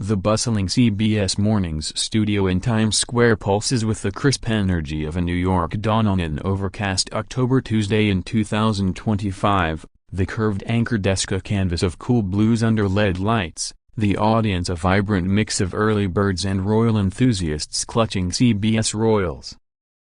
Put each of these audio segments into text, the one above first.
The bustling CBS Mornings studio in Times Square pulses with the crisp energy of a New York dawn on an overcast October Tuesday in 2025, the curved anchor desk a canvas of cool blues under LED lights, the audience a vibrant mix of early birds and royal enthusiasts clutching CBS Royals.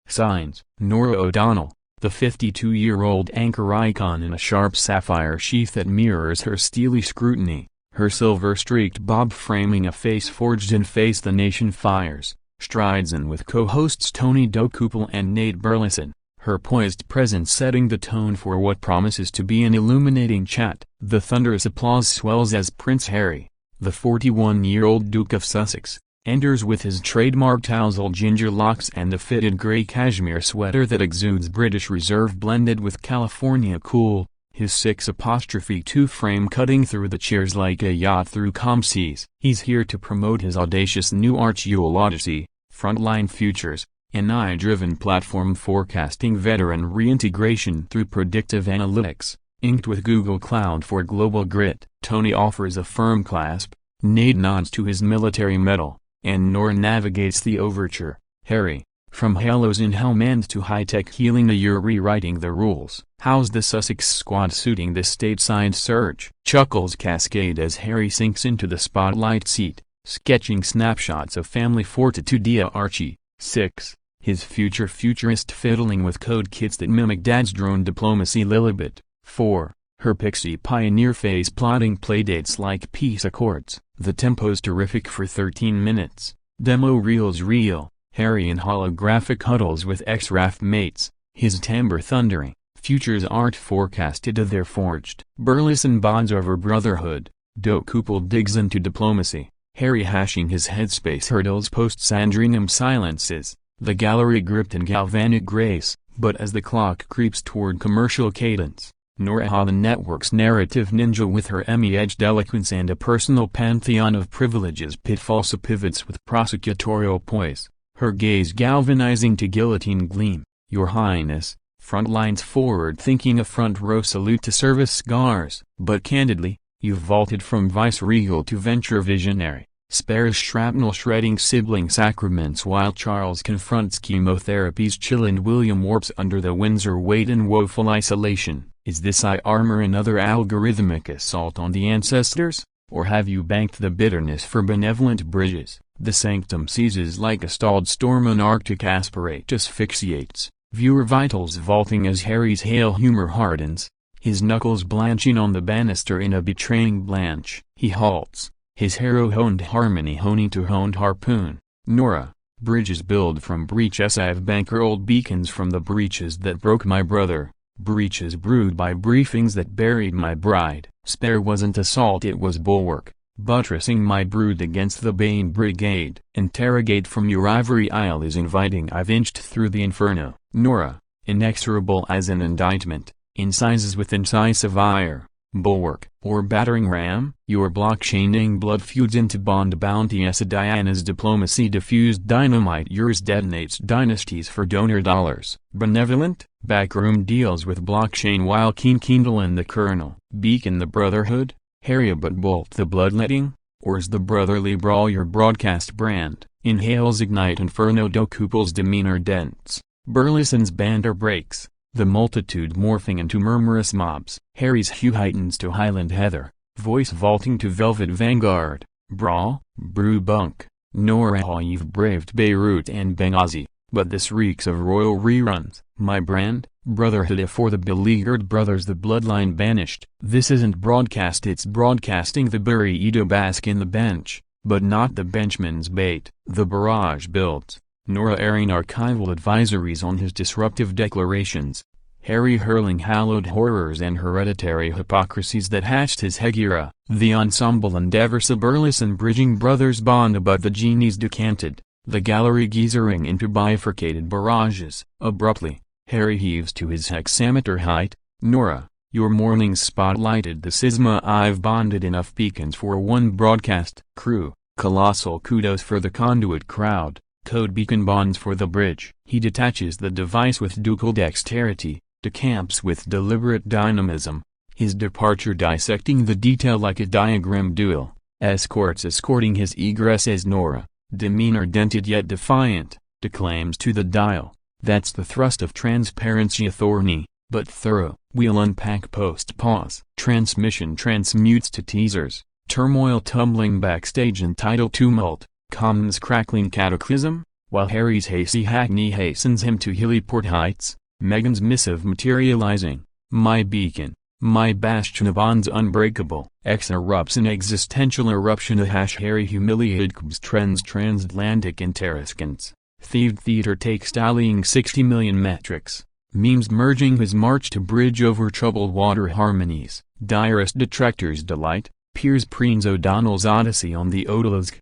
Signs: Norah O'Donnell, the 52-year-old anchor icon in a sharp sapphire sheath that mirrors her steely scrutiny, her silver-streaked bob framing a face forged in Face the Nation fires, strides in with co-hosts Tony Dokoupil and Nate Burleson, her poised presence setting the tone for what promises to be an illuminating chat. The thunderous applause swells as Prince Harry, the 41-year-old Duke of Sussex, enters with his trademark tousled ginger locks and the fitted grey cashmere sweater that exudes British reserve blended with California cool, his 6'2" frame cutting through the cheers like a yacht through calm seas. He's here to promote his audacious new Archewell Odyssey, Frontline Futures, an AI-driven platform forecasting veteran reintegration through predictive analytics, inked with Google Cloud for global grit. Tony offers a firm clasp, Nate nods to his military medal, and Norah navigates the overture. Harry, from halos in Helmand to high-tech healing, you're rewriting the rules. How's the Sussex squad suiting this stateside surge? Chuckles cascade as Harry sinks into the spotlight seat, sketching snapshots of family fortitude. Archie, 6, his futurist fiddling with code kits that mimic Dad's drone diplomacy. Lilibet, 4, her pixie pioneer face plotting playdates like peace accords. The tempo's terrific for 13 minutes. Demo reels real, Harry in holographic huddles with ex-RAF mates, his timbre thundering, futures art forecasted to their forged. Burleson bonds over brotherhood, Dokoupil digs into diplomacy, Harry hashing his headspace hurdles post-Sandringham silences, the gallery gripped in galvanic grace. But as the clock creeps toward commercial cadence, Norah, the network's narrative ninja with her Emmy-edged eloquence and a personal pantheon of privileges, pitfalls pivots with prosecutorial poise, her gaze galvanizing to guillotine gleam. Your Highness, Frontline's forward-thinking, a front-row salute to service scars. But candidly, you've vaulted from vice-regal to venture visionary, spares shrapnel shredding sibling sacraments while Charles confronts chemotherapy's chill and William warps under the Windsor weight in woeful isolation. Is this armor another algorithmic assault on the ancestors, or have you banked the bitterness for benevolent bridges? The sanctum seizes like a stalled storm, an Arctic aspiratus asphyxiates, viewer vitals vaulting as Harry's hail humor hardens, his knuckles blanching on the banister in a betraying blanch. He halts, his harrow-honed harmony honing to honed harpoon. Norah, bridges build from breaches I've banker old beacons from the breaches that broke my brother. Breaches brewed by briefings that buried my bride. Spare wasn't assault, it was bulwark, buttressing my brood against the Bain Brigade. Interrogate from your ivory isle is inviting, I've inched through the inferno. Norah, inexorable as an indictment, incises with incisive ire. Bulwark, or battering ram? Your blockchaining blood feuds into bond bounty as Diana's diplomacy diffused dynamite, yours detonates dynasties for donor dollars. Benevolent, backroom deals with blockchain while Kindle and the Colonel beacon the brotherhood. Harry, but bolt the bloodletting, or is the brotherly brawl your broadcast brand? Inhales ignite inferno. Dokoupil's demeanor dents, Burleson's banter breaks, the multitude morphing into murmurous mobs. Harry's hue heightens to Highland heather, voice vaulting to velvet vanguard. Brawl, brew bunk. Norah, you've braved Beirut and Benghazi, but this reeks of royal reruns. My brand, brotherhood for the beleaguered brothers, the bloodline banished. This isn't broadcast, it's broadcasting. The burrito bask in the bench, but not the benchman's bait. The barrage builds, Norah airing archival advisories on his disruptive declarations, Harry hurling hallowed horrors and hereditary hypocrisies that hatched his hegira. The ensemble endeavors, a Burleson bridging brothers bond, but the genies decanted, the gallery geezering into bifurcated barrages. Abruptly, Harry heaves to his hexameter height. Norah, your mornings spotlighted the schisma. I've bonded enough beacons for one broadcast crew. Colossal kudos for the conduit crowd, code beacon bonds for the bridge. He detaches the device with ducal dexterity, decamps with deliberate dynamism, his departure dissecting the detail like a diagram duel. escorts escorting his egress as Norah, demeanor dented yet defiant, declaims to the dial. That's the thrust of transparency, thorny, but thorough. We'll unpack post-pause. Transmission transmutes to teasers, turmoil tumbling backstage and tidal tumult, Common's crackling cataclysm, while Harry's hasty hackney hastens him to Hillyport Heights, Meghan's missive materializing. My beacon, my bastion of bonds unbreakable. X erupts an existential eruption. Harry humiliated. Cubs trends transatlantic interrogants. Thieved theater takes tallying 60 million metrics. Memes merging his march to bridge over troubled water harmonies. Direst detractors delight. Piers Preen's O'Donnell's Odyssey on the Odalisque.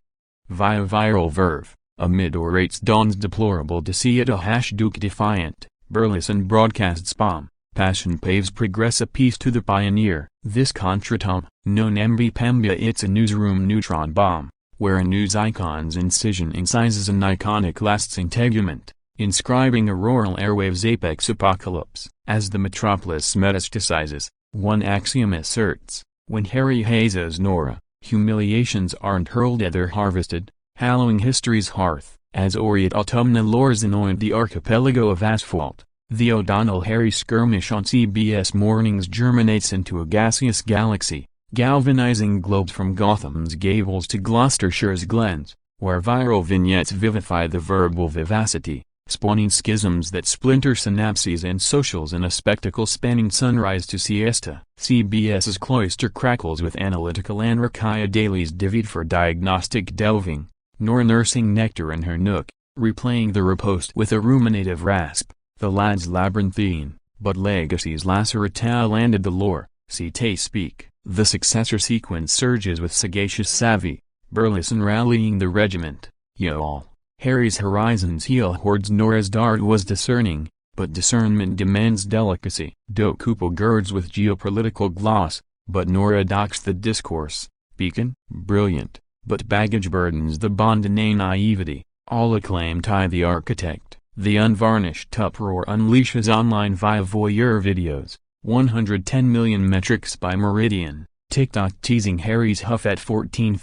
Via viral verve, amid orates Dawn's deplorable deceit. Duke defiant, Burleson broadcasts bomb. Passion paves progress apiece to the pioneer. This contretemps, no namby-pamby, it's a newsroom neutron bomb, where a news icon's incision incises an iconic last integument, inscribing a rural airwaves apex apocalypse. As the metropolis metastasizes, one axiom asserts, when Harry hazes Norah, humiliations aren't hurled at, they're harvested, hallowing history's hearth. As aureate autumnal lores anoint the archipelago of asphalt, the O'Donnell-Harry skirmish on CBS Mornings germinates into a gaseous galaxy, galvanizing globes from Gotham's Gables to Gloucestershire's glens, where viral vignettes vivify the verbal vivacity, spawning schisms that splinter synapses and socials in a spectacle spanning sunrise to siesta. CBS's cloister crackles with analytical anarchia dailies divvied for diagnostic delving, nor nursing nectar in her nook, replaying the riposte with a ruminative rasp. The lad's labyrinthine, but legacy's lacerta landed the lore. Cite speak. The successor sequence surges with sagacious savvy, Burleson rallying the regiment. Y'all. Harry's horizon's heel hoards. Norah's dart was discerning, but discernment demands delicacy. Dokupo girds with geopolitical gloss, but Norah docks the discourse. Beacon, brilliant, but baggage burdens the bond in naivety. All acclaim Ty the architect. The unvarnished uproar unleashes online via voyeur videos, 110 million metrics by Meridian. TikTok teasing Harry's huff at 14:59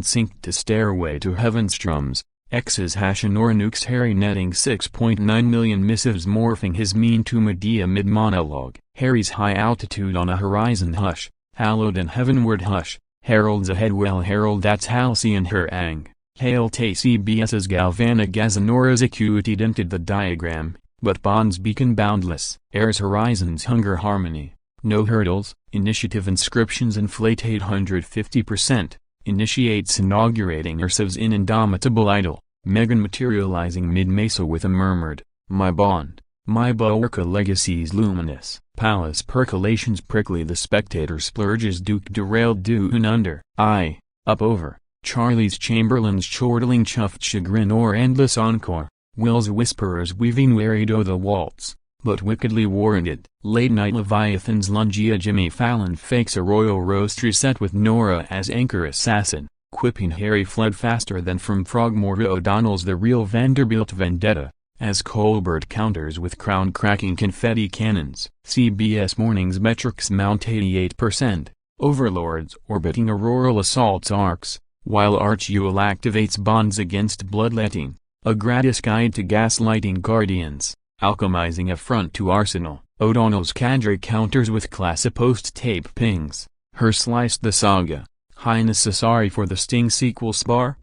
synced to Stairway to Heaven strums. X's Norah nukes Harry netting 6.9 million missives morphing his mean to Medea mid-monologue. Harry's high altitude on a horizon hush, hallowed and heavenward hush, heralds ahead. Well herald, that's halcyon her ang. Hail te CBS's galvanic as Norah's acuity dented the diagram, but Bond's beacon boundless. Air's horizon's hunger harmony. No hurdles, initiative inscriptions inflate 850%, initiates inaugurating Ursav's indomitable idol, Meghan materializing mid-mesa with a murmured, my bond, my bulwark. Legacy's luminous. Palace percolations prickly. The spectator splurges. Duke derailed dune under. Up over. Charlie's Chamberlain's chortling chuffed chagrin or endless encore, Will's whisperers weaving wearied o' the waltz, but wickedly warranted. Late-night Leviathan's lungia. Jimmy Fallon fakes a royal roast reset with Norah as anchor assassin, quipping Harry fled faster than from Frogmore. O'Donnell's The Real Vanderbilt Vendetta, as Colbert counters with crown-cracking confetti cannons. CBS Mornings metrics mount 88%, overlords orbiting auroral assaults arcs, while Archewell activates bonds against bloodletting, a gratis guide to gaslighting guardians, alchemizing affront to arsenal. O'Donnell's cadre counters with classipost tape pings, her sliced the saga, Highness sorry for the Sting sequel spar?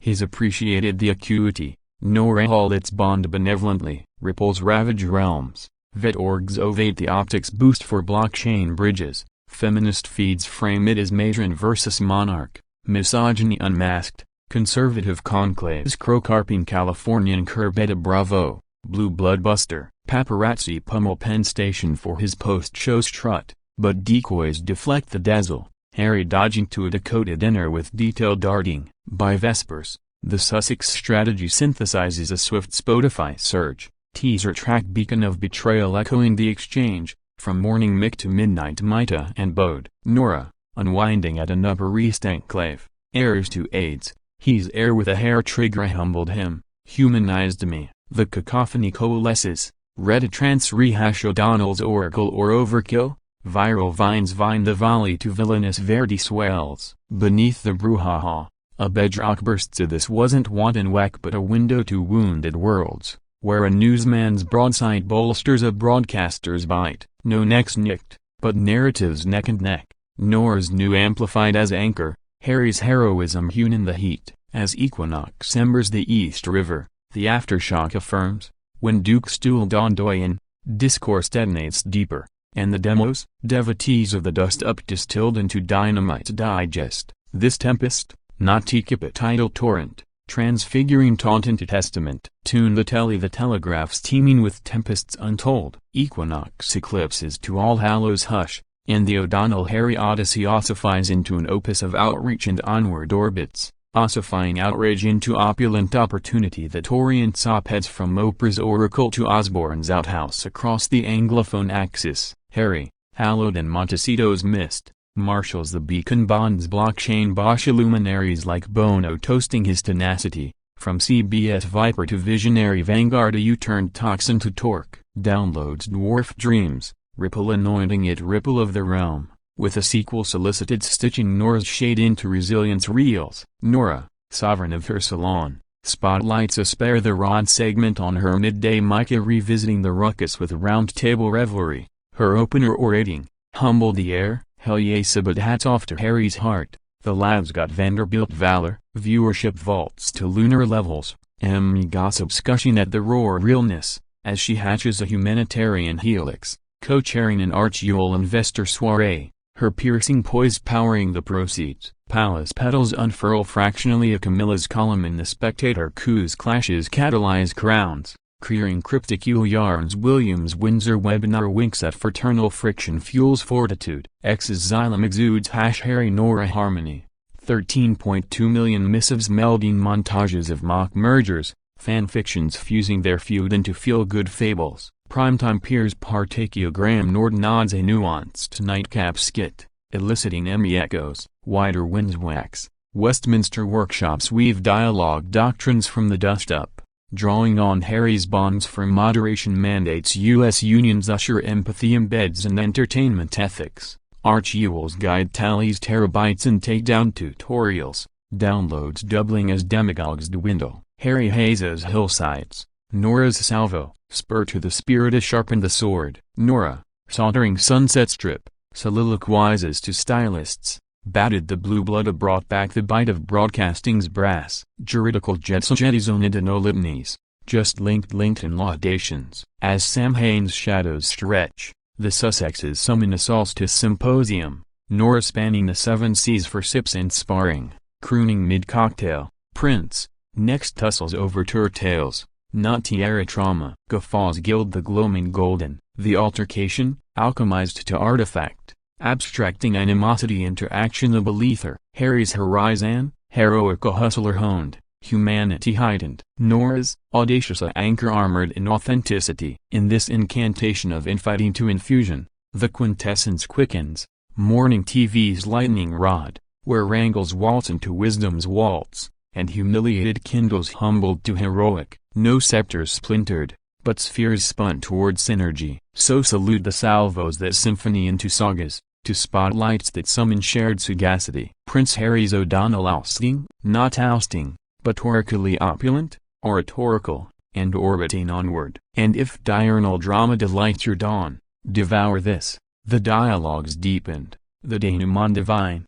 His appreciated the acuity, Norah hauled its bond benevolently, ripples ravage realms, vet orgs ovate the optics boost for blockchain bridges, feminist feeds frame it as matron versus monarch. Misogyny unmasked, conservative conclaves crow-carping Californian curb at a Bravo, blue bloodbuster, paparazzi pummel Penn Station for his post-show strut, but decoys deflect the dazzle, Harry dodging to a Dakota dinner with detailed darting. By Vespers, the Sussex strategy synthesizes a swift Spotify surge, teaser track beacon of betrayal echoing the exchange, from morning Mick to midnight Mita and Bode. Norah, unwinding at an Upper East enclave, heirs to AIDS, he's heir with a hair trigger. I humbled him, humanized me. The cacophony coalesces, Reddit trance rehash O'Donnell's oracle or overkill, Viral vines vine the volley to villainous Verdi swells. Beneath the brouhaha, a bedrock bursts. This wasn't wanton whack but a window to wounded worlds, where a newsman's broadside bolsters a broadcaster's bite. No necks nicked, but narratives neck and neck. Norah's new amplified as anchor, Harry's heroism hewn in the heat. As equinox embers the East River, the aftershock affirms. When Duke Stool Dondoyan, discourse detonates deeper, and the devotees of the dust up distilled into dynamite digest. This tempest, not teacup a tidal torrent, transfiguring taunt into testament. Tune the telly, the telegraphs teeming with tempests untold. Equinox eclipses to All Hallows hush, and the O'Donnell Harry Odyssey ossifies into an opus of outreach and onward orbits, ossifying outrage into opulent opportunity that orients op-eds from Oprah's oracle to Osborne's outhouse across the Anglophone axis. Harry, hallowed in Montecito's mist, marshals the beacon bonds blockchain Bosch luminaries like Bono toasting his tenacity. From CBS Viper to visionary vanguard, a U-turned toxin to torque. Downloads dwarf dreams, Ripple anointing it ripple of the realm, with a sequel solicited stitching Norah's shade into resilience reels. Norah, sovereign of her salon, spotlights a spare the rod segment on her midday mica, revisiting the ruckus with round-table revelry. Her opener orating, humble the air, hell yes, but hats off to Harry's heart. The lad's got Vanderbilt valor. Viewership vaults to lunar levels. Emmy gossips gushing at the raw realness, as she hatches a humanitarian helix, co-chairing an Arch-Yule investor soiree, her piercing poise powering the proceeds. Palace petals unfurl fractionally. A Camilla's column in The Spectator. Coups clashes catalyze crowns, clearing cryptic Yule yarns. Williams Windsor webinar winks at fraternal friction fuels fortitude. X's xylem exudes Harry Norah harmony. 13.2 million missives melding montages of mock mergers, fanfictions fusing their feud into feel-good fables. Primetime peers partakeogram. Nord nods a nuanced nightcap skit, eliciting Emmy echoes. Wider winds wax. Westminster workshops weave dialogue doctrines from the dust up, drawing on Harry's bonds for moderation mandates. U.S. unions usher empathy embeds in entertainment ethics. Arch-Yule's guide tallies terabytes in takedown tutorials, downloads doubling as demagogues dwindle. Harry Hayes's hillsides, Norah's salvo, spur to the spirit as sharpened the sword. Norah, sauntering Sunset Strip, soliloquizes to stylists, batted the blue blood, brought back the bite of broadcasting's brass. Juridical jetties owned no litanies, just linked in laudations. As Sam Hain's shadows stretch, the Sussexes summon a solstice symposium, Norah spanning the 7 seas for sips and sparring, crooning mid-cocktail. Prince, next tussles over tales, not tiara trauma. Guffaws gild the gloaming golden, the altercation, alchemized to artifact, abstracting animosity into actionable ether. Harry's horizon, heroical hustler honed, humanity heightened. Norah's, audacious anchor armored in authenticity. In this incantation of infighting to infusion, the quintessence quickens, morning TV's lightning rod, where wrangles waltz into wisdom's waltz, and humiliated kindles humbled to heroic. No scepters splintered, but spheres spun toward synergy. So salute the salvos that symphony into sagas, to spotlights that summon shared sagacity. Prince Harry's O'Donnell ousting, not ousting, but torically opulent, oratorical, and orbiting onward. And if diurnal drama delights your dawn, devour this. The dialogues deepened, the denouement divine,